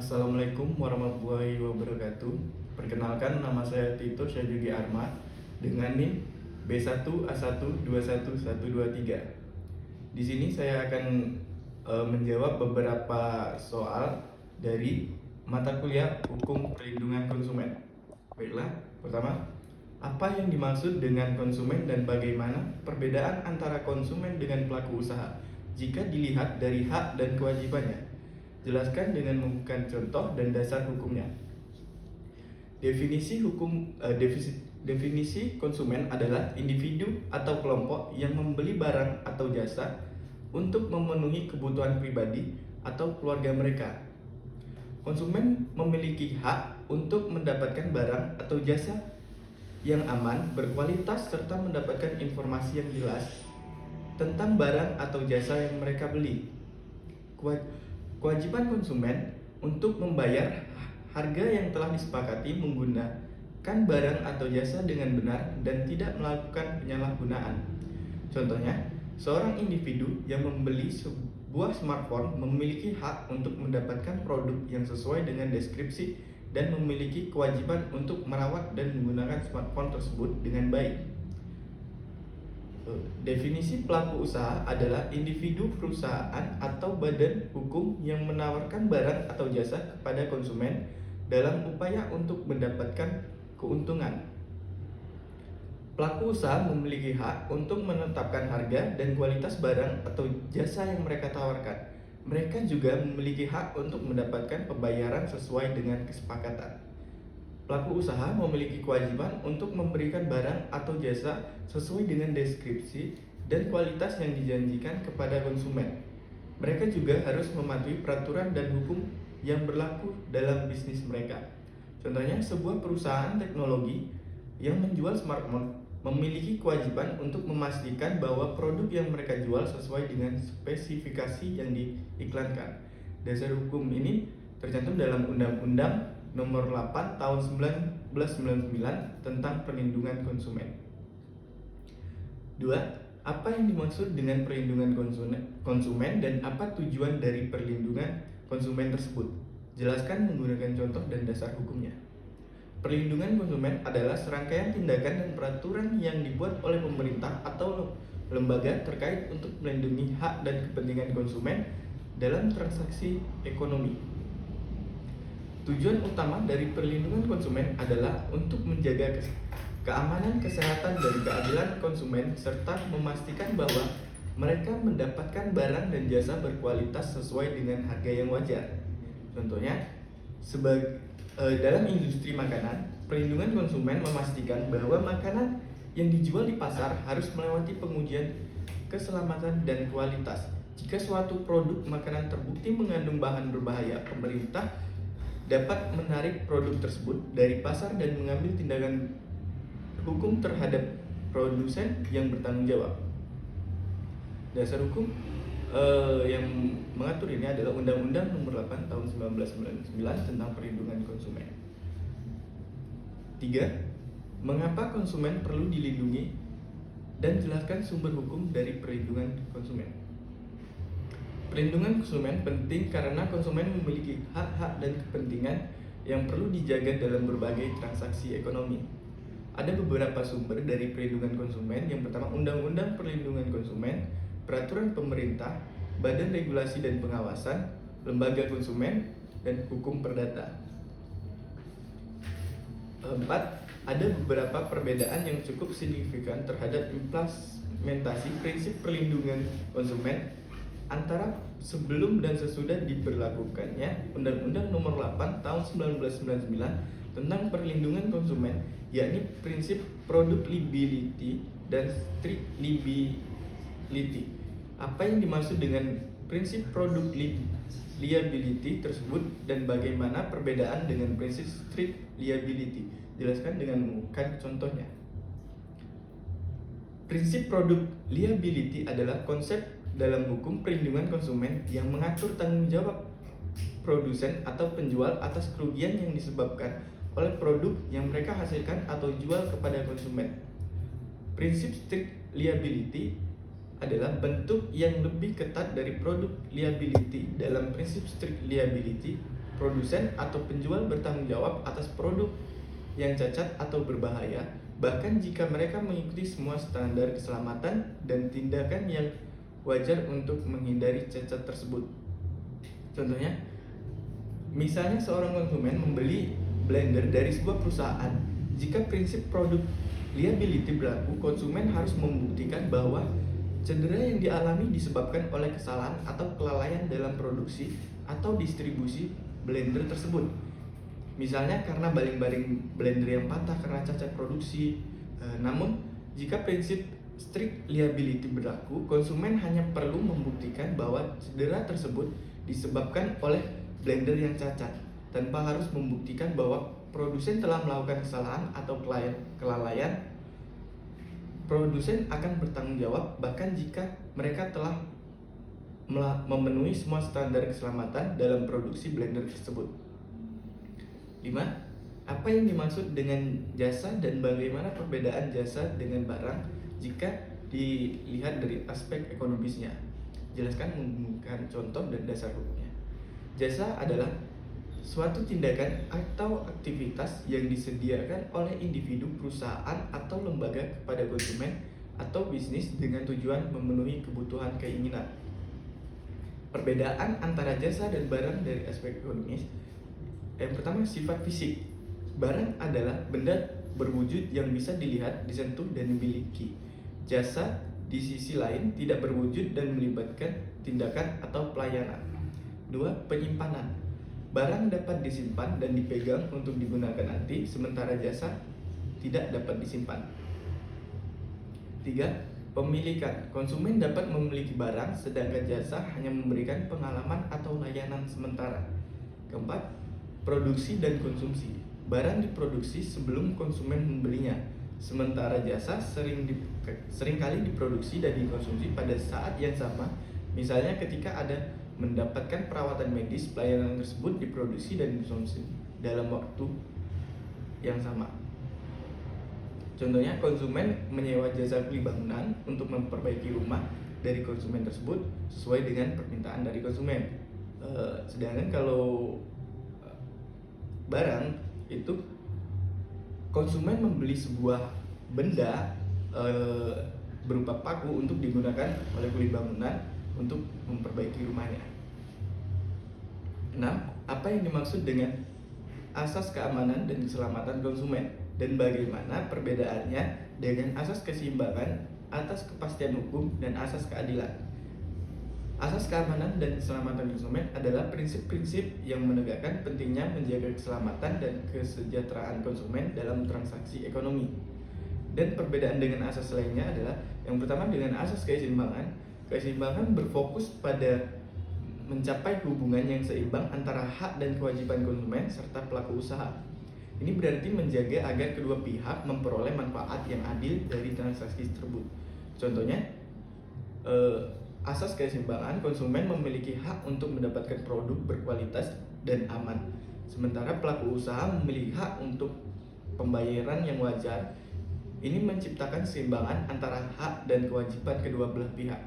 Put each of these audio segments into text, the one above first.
Assalamualaikum warahmatullahi wabarakatuh. Perkenalkan, nama saya Tito Syajugi Arma dengan NIM B1A1211123. Di sini saya akan menjawab beberapa soal dari mata kuliah Hukum Perlindungan Konsumen. Baiklah, pertama, apa yang dimaksud dengan konsumen dan bagaimana perbedaan antara konsumen dengan pelaku usaha jika dilihat dari hak dan kewajibannya? Jelaskan dengan memberikan contoh dan dasar hukumnya. Definisi konsumen adalah individu atau kelompok yang membeli barang atau jasa untuk memenuhi kebutuhan pribadi atau keluarga mereka. Konsumen memiliki hak untuk mendapatkan barang atau jasa yang aman, berkualitas, serta mendapatkan informasi yang jelas tentang barang atau jasa yang mereka beli. Kewajiban konsumen untuk membayar harga yang telah disepakati menggunakan barang atau jasa dengan benar dan tidak melakukan penyalahgunaan. Contohnya, seorang individu yang membeli sebuah smartphone memiliki hak untuk mendapatkan produk yang sesuai dengan deskripsi dan memiliki kewajiban untuk merawat dan menggunakan smartphone tersebut dengan baik. Definisi pelaku usaha adalah individu, perusahaan, atau badan hukum yang menawarkan barang atau jasa kepada konsumen dalam upaya untuk mendapatkan keuntungan. Pelaku usaha memiliki hak untuk menetapkan harga dan kualitas barang atau jasa yang mereka tawarkan. Mereka juga memiliki hak untuk mendapatkan pembayaran sesuai dengan kesepakatan. Pelaku usaha memiliki kewajiban untuk memberikan barang atau jasa sesuai dengan deskripsi dan kualitas yang dijanjikan kepada konsumen. Mereka juga harus mematuhi peraturan dan hukum yang berlaku dalam bisnis mereka. Contohnya, sebuah perusahaan teknologi yang menjual smartphone memiliki kewajiban untuk memastikan bahwa produk yang mereka jual sesuai dengan spesifikasi yang diiklankan. Dasar hukum ini tercantum dalam Undang-Undang Nomor 8 Tahun 1999 tentang Perlindungan Konsumen. 2. Apa yang dimaksud dengan perlindungan konsumen dan apa tujuan dari perlindungan konsumen tersebut? Jelaskan menggunakan contoh dan dasar hukumnya. Perlindungan konsumen adalah serangkaian tindakan dan peraturan yang dibuat oleh pemerintah atau lembaga terkait untuk melindungi hak dan kepentingan konsumen dalam transaksi ekonomi. Tujuan utama dari perlindungan konsumen adalah untuk menjaga keamanan, kesehatan, dan keadilan konsumen serta memastikan bahwa mereka mendapatkan barang dan jasa berkualitas sesuai dengan harga yang wajar. Contohnya, dalam industri makanan, perlindungan konsumen memastikan bahwa makanan yang dijual di pasar harus melewati pengujian keselamatan dan kualitas. Jika suatu produk makanan terbukti mengandung bahan berbahaya, pemerintah dapat menarik produk tersebut dari pasar dan mengambil tindakan hukum terhadap produsen yang bertanggung jawab. Dasar hukum yang mengatur ini adalah Undang-Undang Nomor 8 Tahun 1999 tentang Perlindungan Konsumen. 3. Mengapa konsumen perlu dilindungi dan jelaskan sumber hukum dari perlindungan konsumen. Perlindungan konsumen penting karena konsumen memiliki hak-hak dan kepentingan yang perlu dijaga dalam berbagai transaksi ekonomi. Ada beberapa sumber dari perlindungan konsumen. Yang pertama, Undang-Undang Perlindungan Konsumen, Peraturan Pemerintah, Badan Regulasi dan Pengawasan, Lembaga Konsumen, dan Hukum Perdata. 4. Ada beberapa perbedaan yang cukup signifikan terhadap implementasi prinsip perlindungan konsumen antara sebelum dan sesudah diberlakukannya Undang-Undang Nomor 8 Tahun 1999 tentang Perlindungan Konsumen, yakni prinsip product liability dan strict liability. Apa yang dimaksud dengan prinsip product liability tersebut dan bagaimana perbedaan dengan prinsip strict liability? Jelaskan dengan menggunakan contohnya. Prinsip product liability adalah konsep dalam hukum perlindungan konsumen yang mengatur tanggung jawab produsen atau penjual atas kerugian yang disebabkan oleh produk yang mereka hasilkan atau jual kepada konsumen. Prinsip strict liability adalah bentuk yang lebih ketat dari product liability. Dalam prinsip strict liability, Produsen atau penjual bertanggung jawab atas produk yang cacat atau berbahaya, bahkan jika mereka mengikuti semua standar keselamatan dan tindakan yang wajar untuk menghindari cacat tersebut. Contohnya, misalnya seorang konsumen membeli blender dari sebuah perusahaan. Jika prinsip produk liability berlaku, konsumen harus membuktikan bahwa cedera yang dialami disebabkan oleh kesalahan atau kelalaian dalam produksi atau distribusi blender tersebut. Misalnya karena baling-baling blender yang patah karena cacat produksi. Namun, jika prinsip strict liability berlaku, konsumen hanya perlu membuktikan bahwa cedera tersebut disebabkan oleh blender yang cacat, tanpa harus membuktikan bahwa produsen telah melakukan kesalahan atau kelalaian. Produsen akan bertanggung jawab bahkan jika mereka telah memenuhi semua standar keselamatan dalam produksi blender tersebut. 5. Apa yang dimaksud dengan jasa dan bagaimana perbedaan jasa dengan barang jika dilihat dari aspek ekonomisnya? Jelaskan menggunakan contoh dan dasar hukumnya. Jasa adalah suatu tindakan atau aktivitas yang disediakan oleh individu, perusahaan, atau lembaga kepada konsumen atau bisnis dengan tujuan memenuhi kebutuhan keinginan. Perbedaan antara jasa dan barang dari aspek ekonomis. Yang pertama, sifat fisik. Barang adalah benda berwujud yang bisa dilihat, disentuh, dan dimiliki. Jasa di sisi lain tidak berwujud dan melibatkan tindakan atau pelayanan. 2. Penyimpanan. Barang dapat disimpan dan dipegang untuk digunakan nanti, sementara jasa tidak dapat disimpan. 3. Pemilikan. Konsumen dapat memiliki barang, sedangkan jasa hanya memberikan pengalaman atau layanan sementara. 4. Produksi dan konsumsi. Barang diproduksi sebelum konsumen membelinya, sementara jasa seringkali diproduksi dan dikonsumsi pada saat yang sama. Misalnya ketika ada mendapatkan perawatan medis, pelayanan tersebut diproduksi dan dikonsumsi dalam waktu yang sama. Contohnya, konsumen menyewa jasa kuli bangunan untuk memperbaiki rumah dari konsumen tersebut sesuai dengan permintaan dari konsumen. Sedangkan kalau barang itu, konsumen membeli sebuah benda berupa paku untuk digunakan oleh kuli bangunan untuk memperbaiki rumahnya. 6. Apa yang dimaksud dengan asas keamanan dan keselamatan konsumen dan bagaimana perbedaannya dengan asas keseimbangan, asas kepastian hukum, dan asas keadilan? Asas keamanan dan keselamatan konsumen adalah prinsip-prinsip yang menegakkan pentingnya menjaga keselamatan dan kesejahteraan konsumen dalam transaksi ekonomi. Dan perbedaan dengan asas lainnya adalah yang pertama dengan asas keseimbangan. Keseimbangan berfokus pada mencapai hubungan yang seimbang antara hak dan kewajiban konsumen serta pelaku usaha. Ini berarti menjaga agar kedua pihak memperoleh manfaat yang adil dari transaksi tersebut. Contohnya, asas keseimbangan, konsumen memiliki hak untuk mendapatkan produk berkualitas dan aman, sementara pelaku usaha memiliki hak untuk pembayaran yang wajar. Ini menciptakan keseimbangan antara hak dan kewajiban kedua belah pihak.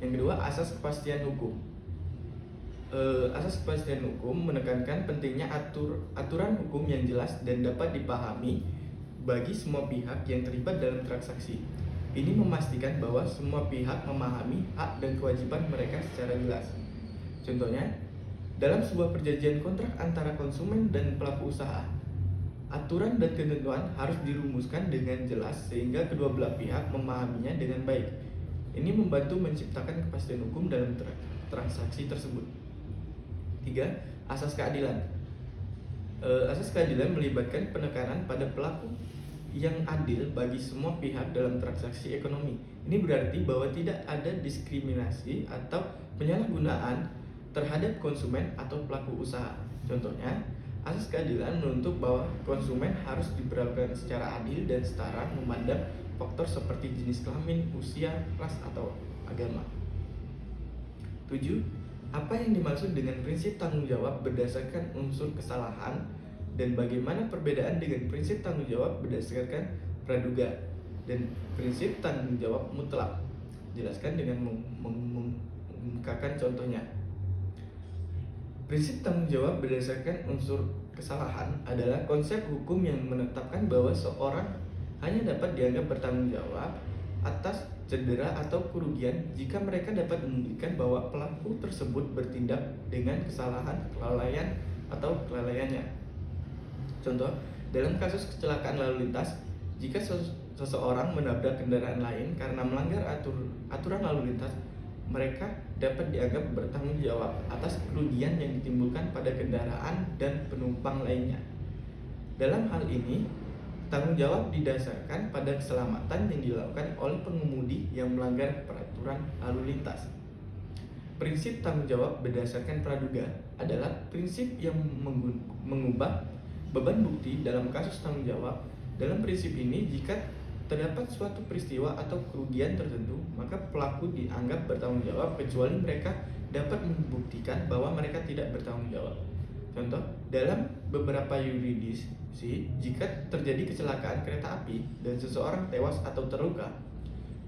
Yang kedua, asas kepastian hukum. Asas kepastian hukum menekankan pentingnya aturan hukum yang jelas dan dapat dipahami bagi semua pihak yang terlibat dalam transaksi. Ini memastikan bahwa semua pihak memahami hak dan kewajiban mereka secara jelas. Contohnya, dalam sebuah perjanjian kontrak antara konsumen dan pelaku usaha, aturan dan ketentuan harus dirumuskan dengan jelas sehingga kedua belah pihak memahaminya dengan baik. Ini membantu menciptakan kepastian hukum dalam transaksi tersebut. 3. Asas keadilan. Asas keadilan melibatkan penekanan pada pelaku yang adil bagi semua pihak dalam transaksi ekonomi. Ini berarti bahwa tidak ada diskriminasi atau penyalahgunaan terhadap konsumen atau pelaku usaha. Contohnya, asas keadilan menuntut bahwa konsumen harus diperlakukan secara adil dan setara memandang faktor seperti jenis kelamin, usia, ras, atau agama. 7. Apa yang dimaksud dengan prinsip tanggung jawab berdasarkan unsur kesalahan dan bagaimana perbedaan dengan prinsip tanggung jawab berdasarkan praduga dan prinsip tanggung jawab mutlak? Jelaskan dengan menggunakan contohnya. Prinsip tanggung jawab berdasarkan unsur kesalahan adalah konsep hukum yang menetapkan bahwa seorang hanya dapat dianggap bertanggung jawab atas cedera atau kerugian jika mereka dapat membuktikan bahwa pelaku tersebut bertindak dengan kesalahan, kelalaian, atau kelalaiannya. Contoh, dalam kasus kecelakaan lalu lintas, jika seseorang menabrak kendaraan lain karena melanggar aturan lalu lintas, mereka dapat dianggap bertanggung jawab atas kerugian yang ditimbulkan pada kendaraan dan penumpang lainnya. Dalam hal ini, tanggung jawab didasarkan pada keselamatan yang dilakukan oleh pengemudi yang melanggar peraturan lalu lintas. Prinsip tanggung jawab berdasarkan praduga adalah prinsip yang mengubah beban bukti dalam kasus tanggung jawab. Dalam prinsip ini, jika terdapat suatu peristiwa atau kerugian tertentu, maka pelaku dianggap bertanggung jawab kecuali mereka dapat membuktikan bahwa mereka tidak bertanggung jawab. Contoh, dalam beberapa yurisdiksi, jika terjadi kecelakaan kereta api dan seseorang tewas atau terluka,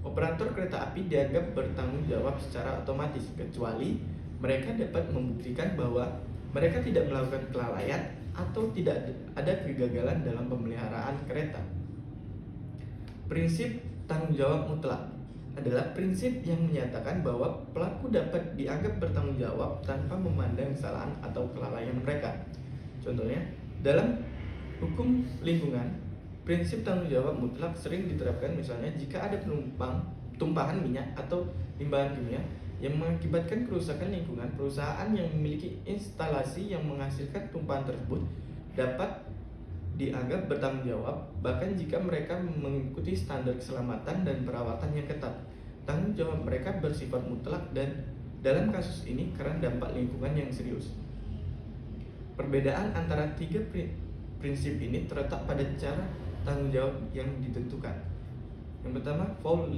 operator kereta api dianggap bertanggung jawab secara otomatis kecuali mereka dapat membuktikan bahwa mereka tidak melakukan kelalaian atau tidak ada kegagalan dalam pemeliharaan kereta. Prinsip tanggung jawab mutlak adalah prinsip yang menyatakan bahwa pelaku dapat dianggap bertanggung jawab tanpa memandang kesalahan atau kelalaian mereka. Contohnya, dalam hukum lingkungan, prinsip tanggung jawab mutlak sering diterapkan misalnya jika ada tumpahan minyak atau limbah kimia yang mengakibatkan kerusakan lingkungan, perusahaan yang memiliki instalasi yang menghasilkan tumpahan tersebut dapat dianggap bertanggung jawab bahkan jika mereka mengikuti standar keselamatan dan perawatan yang ketat. Tanggung jawab mereka bersifat mutlak dan dalam kasus ini karena dampak lingkungan yang serius. Perbedaan antara tiga prinsip ini terletak pada cara tanggung jawab yang ditentukan. Yang pertama, foul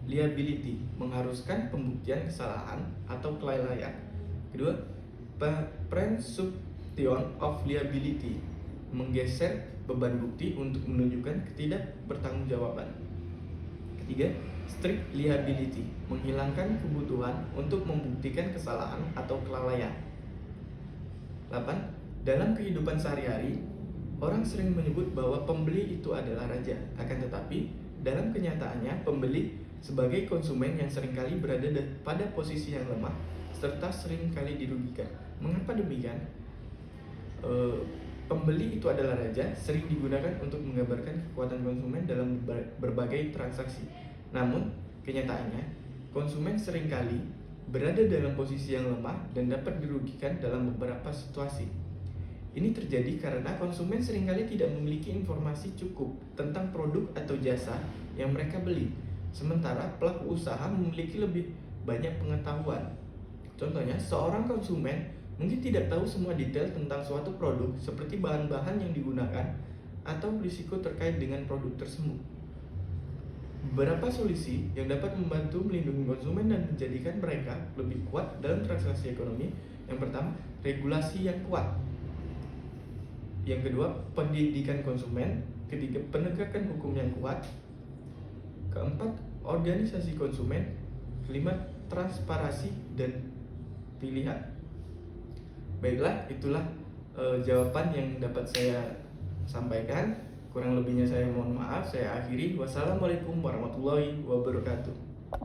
liability, mengharuskan pembuktian kesalahan atau kelalaian. Kedua, presumption of liability, menggeser beban bukti untuk menunjukkan ketidakbertanggungjawaban. Ketiga, strict liability, menghilangkan kebutuhan untuk membuktikan kesalahan atau kelalaian. 8. Dalam kehidupan sehari-hari, orang sering menyebut bahwa pembeli itu adalah raja, akan tetapi dalam kenyataannya pembeli sebagai konsumen yang seringkali berada pada posisi yang lemah serta seringkali dirugikan. Mengapa demikian? Pembeli itu adalah raja sering digunakan untuk menggambarkan kekuatan konsumen dalam berbagai transaksi. Namun, kenyataannya, konsumen seringkali berada dalam posisi yang lemah dan dapat dirugikan dalam beberapa situasi. Ini terjadi karena konsumen seringkali tidak memiliki informasi cukup tentang produk atau jasa yang mereka beli, sementara pelaku usaha memiliki lebih banyak pengetahuan. Contohnya, seorang konsumen mungkin tidak tahu semua detail tentang suatu produk seperti bahan-bahan yang digunakan atau risiko terkait dengan produk tersebut. Beberapa solusi yang dapat membantu melindungi konsumen dan menjadikan mereka lebih kuat dalam transaksi ekonomi. Yang pertama, regulasi yang kuat. Yang kedua, pendidikan konsumen. Ketiga, penegakan hukum yang kuat. Keempat, organisasi konsumen. Kelima, transparansi dan pilihan. Baiklah, itulah jawaban yang dapat saya sampaikan. Kurang lebihnya saya mohon maaf. Saya akhiri. Wassalamualaikum warahmatullahi wabarakatuh.